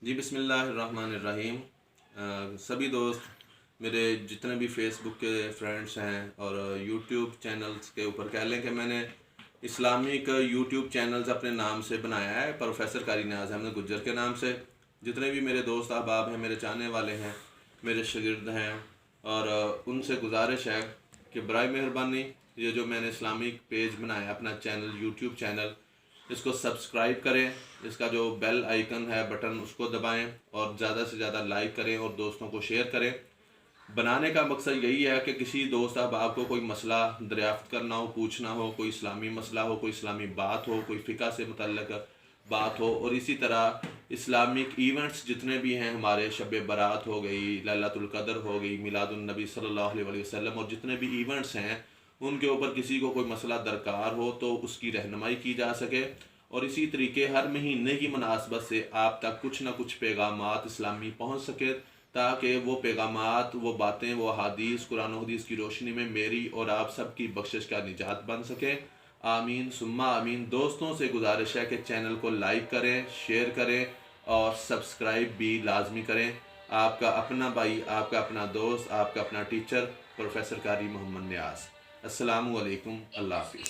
जी बिस्मिल्लाहिर्रहमानिर्रहीम। सभी दोस्त मेरे जितने भी फेसबुक के फ्रेंड्स हैं और यूट्यूब चैनल्स के ऊपर कह लें कि मैंने इस्लामिक यूट्यूब चैनल्स अपने नाम से बनाया है, प्रोफेसर कारी नियाज़ अहमद गुज्जर के नाम से। जितने भी मेरे दोस्त अहबाब हैं, मेरे चाहने वाले हैं, मेरे शागिर्द हैं, और उनसे गुजारिश है कि बराए मेहरबानी ये जो मैंने इस्लामिक पेज बनाया अपना चैनल, यूट्यूब चैनल, इसको सब्सक्राइब करें। इसका जो बेल आइकन है बटन उसको दबाएं और ज़्यादा से ज़्यादा लाइक करें और दोस्तों को शेयर करें। बनाने का मकसद यही है कि किसी दोस्त अहबाब को कोई मसला दरियाफ्त करना हो, पूछना हो, कोई इस्लामी मसला हो, कोई इस्लामी बात हो, कोई फ़िक़ा से मुतल्लिक़ बात हो, और इसी तरह इस्लामिक इवेंट्स जितने भी हैं हमारे, शब बारात हो गई, लैलतुल क़द्र हो गई, मिलादुन नबी सल्लल्लाहु अलैहि वसल्लम, और जितने भी इवेंट्स हैं उनके ऊपर किसी को कोई मसला दरकार हो तो उसकी रहनुमाई की जा सके। और इसी तरीके हर महीने की मुनासबत से आप तक कुछ ना कुछ पैगामात इस्लामी पहुँच सके, ताकि वो पैगामात, वो बातें, वो हदीस, कुरान और हदीस की रोशनी में मेरी और आप सब की बख्शिश का निजात बन सके। आमीन सुम्मा आमीन। दोस्तों से गुजारिश है कि चैनल को लाइक करें, शेयर करें और सब्सक्राइब भी लाजमी करें। आपका अपना भाई, आपका अपना दोस्त, आपका अपना टीचर प्रोफेसर कारी मोहम्मद नियाज़। अस्सलामु अलैकुम। अल्लाह हाफ़िज़।